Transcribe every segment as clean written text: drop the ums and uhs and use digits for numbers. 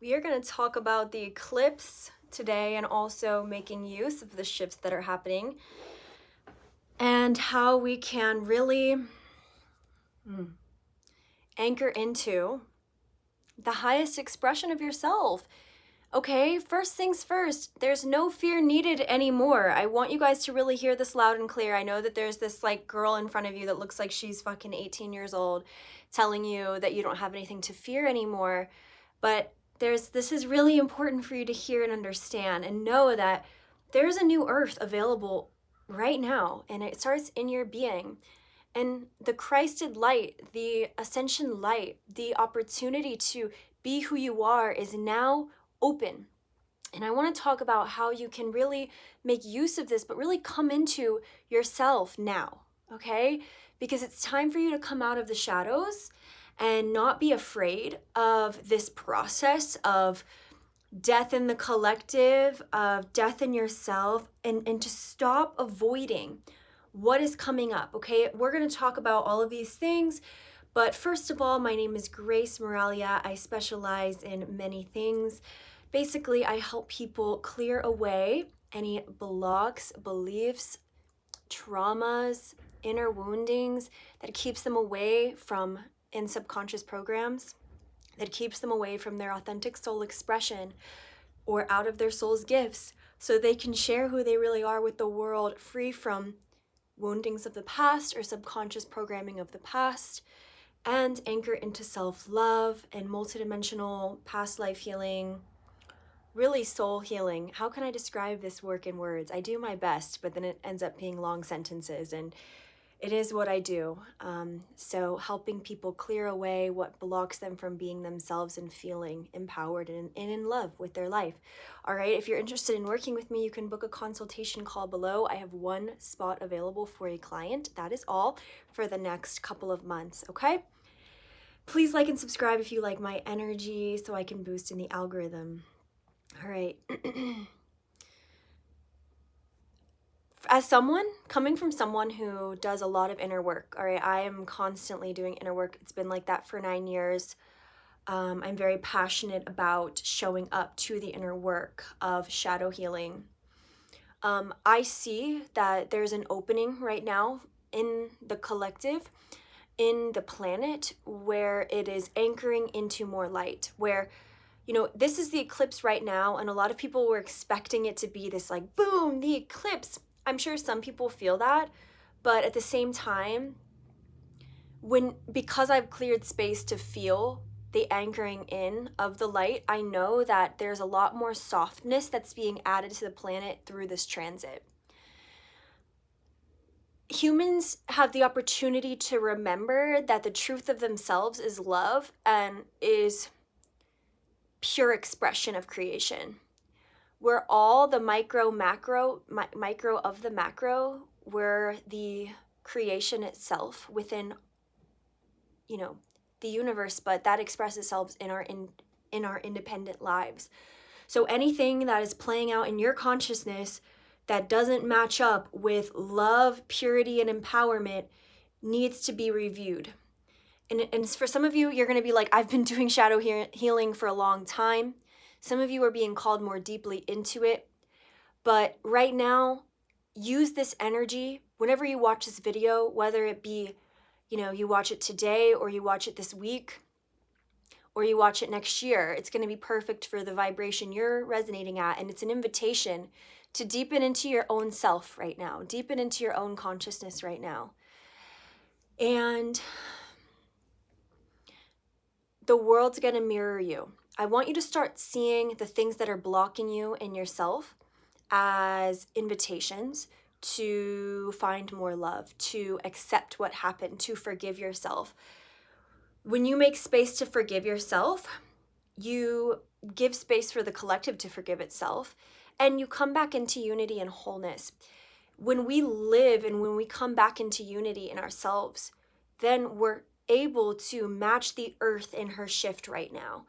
We are going to talk about the eclipse today and also making use of the shifts that are happening and how we can really anchor into the highest expression of yourself. Okay, first things first, there's no fear needed anymore. I want you guys to really hear this loud and clear. I know that there's this like girl in front of you that looks like she's fucking 18 years old telling you that you don't have anything to fear anymore. But this is really important for you to hear and understand and know that there's a new earth available right now, and it starts in your being. And the Christed light, the ascension light, the opportunity to be who you are is now open. And I want to talk about how you can really make use of this, but really come into yourself now, okay? Because it's time for you to come out of the shadows and not be afraid of this process of death in the collective, of death in yourself, and to stop avoiding what is coming up, okay? We're going to talk about all of these things, but first of all, my name is Grace Moralia. I specialize in many things. Basically, I help people clear away any blocks, beliefs, traumas, inner woundings that keeps them away from in subconscious programs, that keeps them away from their authentic soul expression or out of their soul's gifts, so they can share who they really are with the world, free from woundings of the past or subconscious programming of the past, and anchor into self-love and multidimensional past life healing, really soul healing. How can I describe this work in words? I do my best, but then it ends up being long sentences, and it is what I do. So helping people clear away what blocks them from being themselves and feeling empowered and in love with their life. All right, if you're interested in working with me, you can book a consultation call below. I have one spot available for a client. That is all for the next couple of months, okay? Please like and subscribe if you like my energy so I can boost in the algorithm. All right. As someone coming from someone who does a lot of inner work, all right, I am constantly doing inner work. It's been like that for 9 years. I'm very passionate about showing up to the inner work of shadow healing. I see that there's an opening right now in the collective, in the planet, where it is anchoring into more light, where this is the eclipse right now, and a lot of people were expecting it to be this like, boom, the eclipse. I'm sure some people feel that, but at the same time, because I've cleared space to feel the anchoring in of the light, I know that there's a lot more softness that's being added to the planet through this transit. Humans have the opportunity to remember that the truth of themselves is love and is pure expression of creation. We're all the micro of the macro. We're the creation itself within, the universe, but that expresses itself in our independent lives. So anything that is playing out in your consciousness that doesn't match up with love, purity, and empowerment needs to be reviewed. And for some of you, you're going to be like, I've been doing shadow healing for a long time. Some of you are being called more deeply into it. But right now, use this energy whenever you watch this video, whether it be, you watch it today or you watch it this week or you watch it next year. It's going to be perfect for the vibration you're resonating at. And it's an invitation to deepen into your own self right now, deepen into your own consciousness right now. And the world's going to mirror you. I want you to start seeing the things that are blocking you in yourself as invitations to find more love, to accept what happened, to forgive yourself. When you make space to forgive yourself, you give space for the collective to forgive itself, and you come back into unity and wholeness. When we live and when we come back into unity in ourselves, then we're able to match the earth in her shift right now.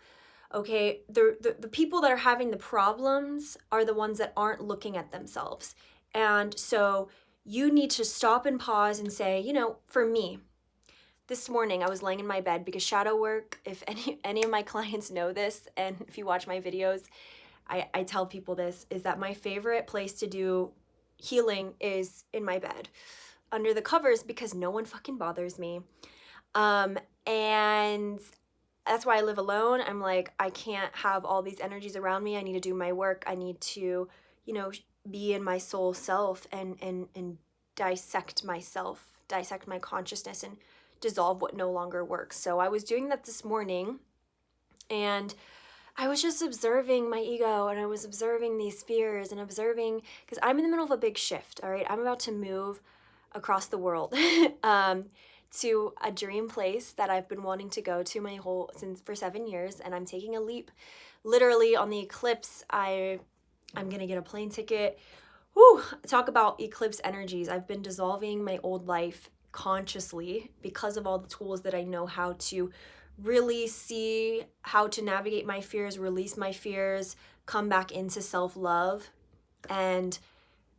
Okay, the people that are having the problems are the ones that aren't looking at themselves. And so you need to stop and pause and say, for me, this morning I was laying in my bed because shadow work, if any of my clients know this, and if you watch my videos, I tell people this, is that my favorite place to do healing is in my bed under the covers because no one fucking bothers me. And that's why I live alone. I'm like, I can't have all these energies around me. I need to do my work. I need to, you know, be in my soul self and dissect myself, dissect my consciousness and dissolve what no longer works. So I was doing that this morning, and I was just observing my ego, and I was observing these fears and observing, because I'm in the middle of a big shift, all right? I'm about to move across the world to a dream place that I've been wanting to go to for 7 years, and I'm taking a leap. Literally on the Eclipse, I'm gonna get a plane ticket. Whew, talk about eclipse energies. I've been dissolving my old life consciously because of all the tools that I know how to really see how to navigate my fears, release my fears, come back into self-love, and,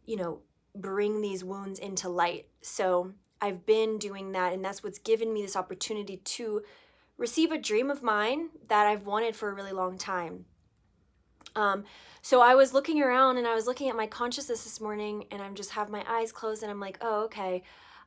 you know, bring these wounds into light. So I've been doing that, and that's what's given me this opportunity to receive a dream of mine that I've wanted for a really long time. So I was looking around and I was looking at my consciousness this morning, and I'm just have my eyes closed, and I'm like, oh, okay,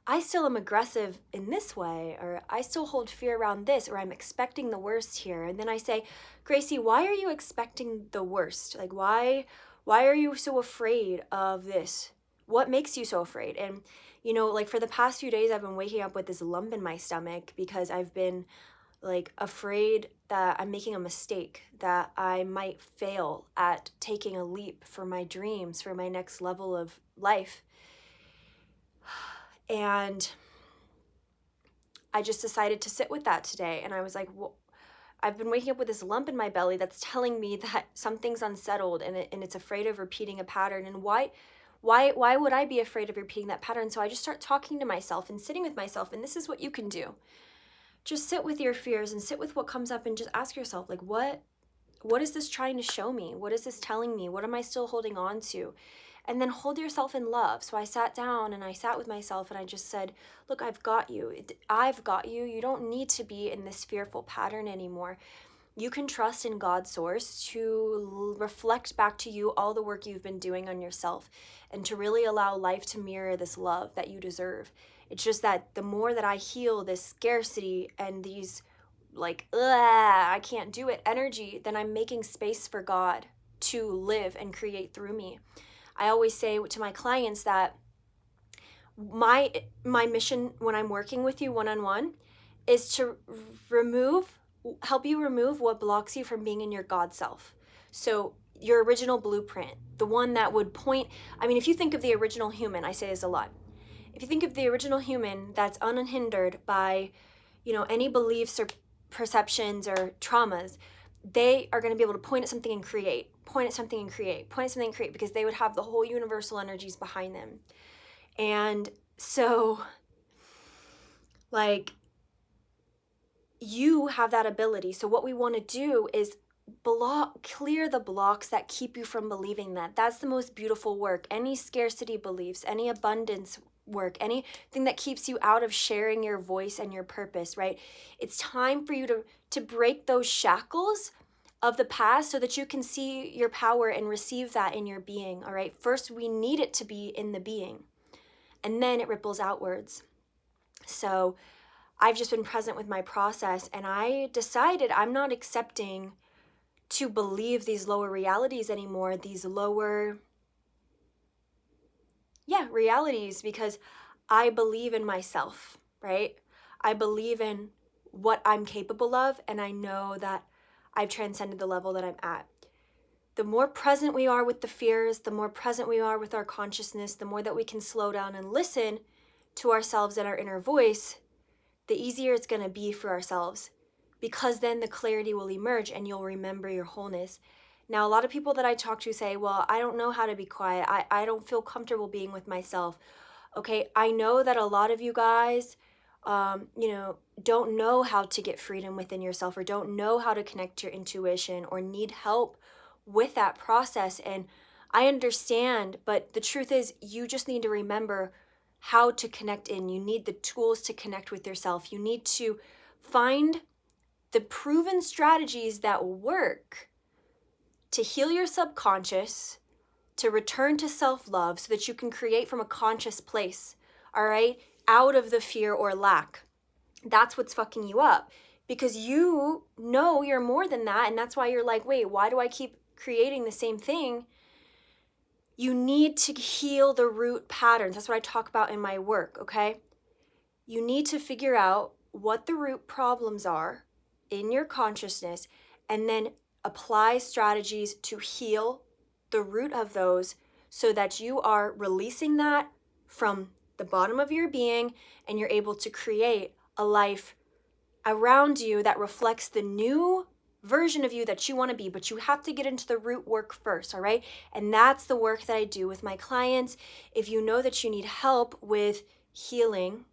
I still am aggressive in this way, or I still hold fear around this, or I'm expecting the worst here. And then I say, Gracie, why are you expecting the worst? Like, why are you so afraid of this? What makes you so afraid? And, you know, like for the past few days, I've been waking up with this lump in my stomach because I've been like afraid that I'm making a mistake, that I might fail at taking a leap for my dreams, for my next level of life. And I just decided to sit with that today. And I was like, well, I've been waking up with this lump in my belly that's telling me that something's unsettled, and it's afraid of repeating a pattern. And why would I be afraid of repeating that pattern? So I just start talking to myself and sitting with myself. And this is what you can do. Just sit with your fears and sit with what comes up, and just ask yourself, like, what is this trying to show me? What is this telling me? What am I still holding on to? And then hold yourself in love. So I sat down and I sat with myself, and I just said, look, I've got you. I've got you. You don't need to be in this fearful pattern anymore. You can trust in God's source to reflect back to you all the work you've been doing on yourself, and to really allow life to mirror this love that you deserve. It's just that the more that I heal this scarcity and these like, I can't do it energy, then I'm making space for God to live and create through me. I always say to my clients that my mission when I'm working with you one-on-one is to help you remove what blocks you from being in your God self. So your original blueprint, the one that would point, I mean, if you think of the original human, I say this a lot. If you think of the original human that's unhindered by, you know, any beliefs or perceptions or traumas, they are going to be able to point at something and create, point at something and create, point at something and create, because they would have the whole universal energies behind them. And so, like, you have that ability. So what we want to do is clear the blocks that keep you from believing that. That's the most beautiful work. Any scarcity beliefs, any abundance work, anything that keeps you out of sharing your voice and your purpose, right? It's time for you to break those shackles of the past so that you can see your power and receive that in your being, all right? First, we need it to be in the being, and then it ripples outwards. So I've just been present with my process, and I decided I'm not accepting to believe these lower realities anymore, these lower realities, because I believe in myself, right? I believe in what I'm capable of, and I know that I've transcended the level that I'm at. The more present we are with the fears, the more present we are with our consciousness, the more that we can slow down and listen to ourselves and our inner voice, the easier it's going to be for ourselves, because then the clarity will emerge and you'll remember your wholeness. Now, a lot of people that I talk to say, well, I don't know how to be quiet. I don't feel comfortable being with myself. Okay, I know that a lot of you guys, don't know how to get freedom within yourself, or don't know how to connect to your intuition, or need help with that process. And I understand, but the truth is you just need to remember how to connect in. You need the tools to connect with yourself. You need to find the proven strategies that work to heal your subconscious, to return to self-love so that you can create from a conscious place, all right? Out of the fear or lack. That's what's fucking you up, because you know you're more than that, and that's why you're like, wait, why do I keep creating the same thing? You need to heal the root patterns. That's what I talk about in my work, okay? You need to figure out what the root problems are in your consciousness and then apply strategies to heal the root of those so that you are releasing that from the bottom of your being and you're able to create a life around you that reflects the new version of you that you want to be, but you have to get into the root work first, all right? And that's the work that I do with my clients. If you know that you need help with healing,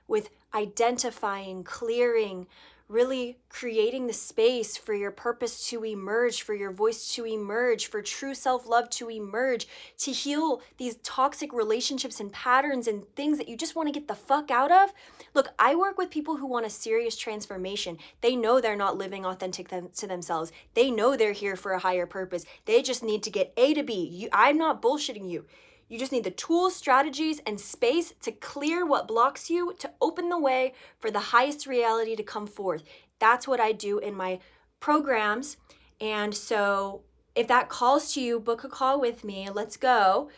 with identifying, clearing, really creating the space for your purpose to emerge, for your voice to emerge, for true self-love to emerge, to heal these toxic relationships and patterns and things that you just want to get the fuck out of. Look, I work with people who want a serious transformation. They know they're not living authentic to themselves. They know they're here for a higher purpose. They just need to get A to B. I'm not bullshitting you. You just need the tools, strategies, and space to clear what blocks you, to open the way for the highest reality to come forth. That's what I do in my programs. And so if that calls to you, book a call with me. Let's go.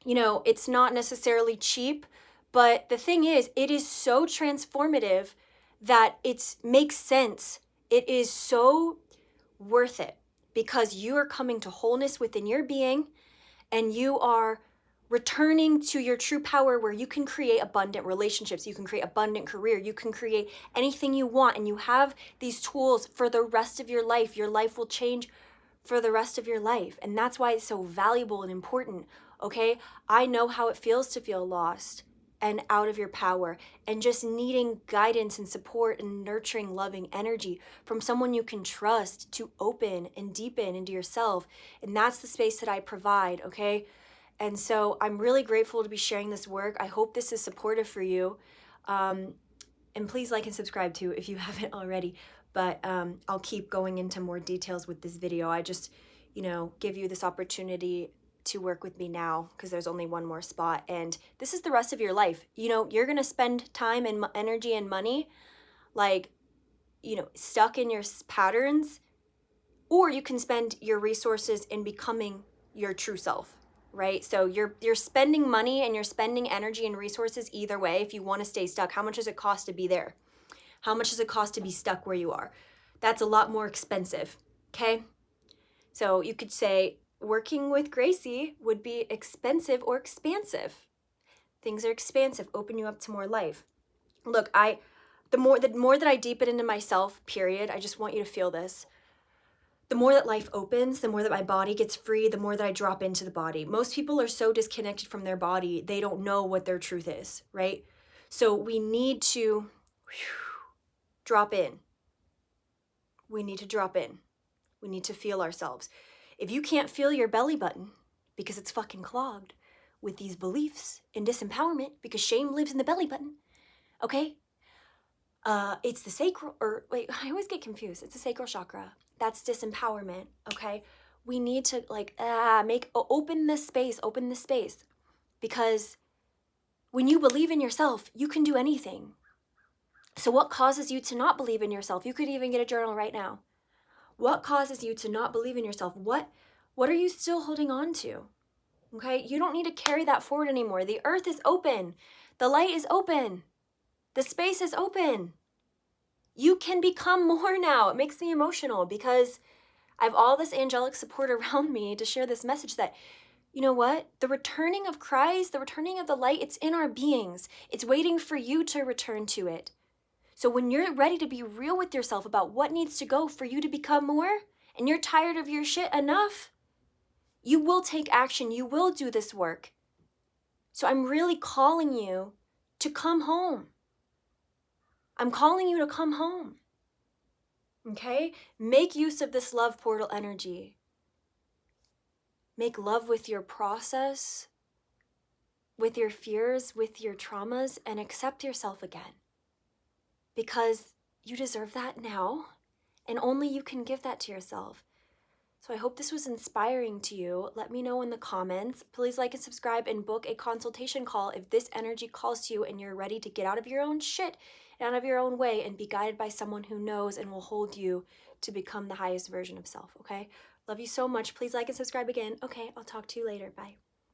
It's not necessarily cheap, but the thing is, it is so transformative that it makes sense. It is so worth it because you are coming to wholeness within your being. And you are returning to your true power where you can create abundant relationships, you can create abundant career, you can create anything you want, and you have these tools for the rest of your life. Your life will change for the rest of your life. And that's why it's so valuable and important, okay? I know how it feels to feel lost and out of your power and just needing guidance and support and nurturing, loving energy from someone you can trust to open and deepen into yourself. And that's the space that I provide, okay? And so I'm really grateful to be sharing this work. I hope this is supportive for you. And please like and subscribe too if you haven't already. But I'll keep going into more details with this video. I just, give you this opportunity to work with me now because there's only one more spot, and this is the rest of your life. You're gonna spend time and energy and money stuck in your patterns, or you can spend your resources in becoming your true self, right? So you're spending money and you're spending energy and resources either way. If you want to stay stuck, how much does it cost to be there? How much does it cost to be stuck where you are? That's a lot more expensive, okay? So you could say working with Gracie would be expensive or expansive. Things are expansive, open you up to more life. Look, the more that I deepen into myself, period, I just want you to feel this. The more that life opens, the more that my body gets free, the more that I drop into the body. Most people are so disconnected from their body, they don't know what their truth is, right? So we need to drop in. We need to drop in. We need to feel ourselves. If you can't feel your belly button because it's fucking clogged with these beliefs and disempowerment because shame lives in the belly button, okay? It's the sacral, I always get confused. It's the sacral chakra. That's disempowerment, okay? We need to open this space, because when you believe in yourself, you can do anything. So what causes you to not believe in yourself? You could even get a journal right now. What causes you to not believe in yourself? What are you still holding on to? Okay, you don't need to carry that forward anymore. The earth is open. The light is open. The space is open. You can become more now. It makes me emotional because I have all this angelic support around me to share this message that, you know what? The returning of Christ, the returning of the light, it's in our beings. It's waiting for you to return to it. So when you're ready to be real with yourself about what needs to go for you to become more, and you're tired of your shit enough, you will take action. You will do this work. So I'm really calling you to come home. I'm calling you to come home. Okay? Make use of this love portal energy. Make love with your process. with your fears, with your traumas, and accept yourself again. Because you deserve that now, and only you can give that to yourself. So I hope this was inspiring to you. Let me know in the comments. Please like and subscribe and book a consultation call if this energy calls to you and you're ready to get out of your own shit, out of your own way, and be guided by someone who knows and will hold you to become the highest version of self, okay? Love you so much. Please like and subscribe again. Okay, I'll talk to you later. Bye.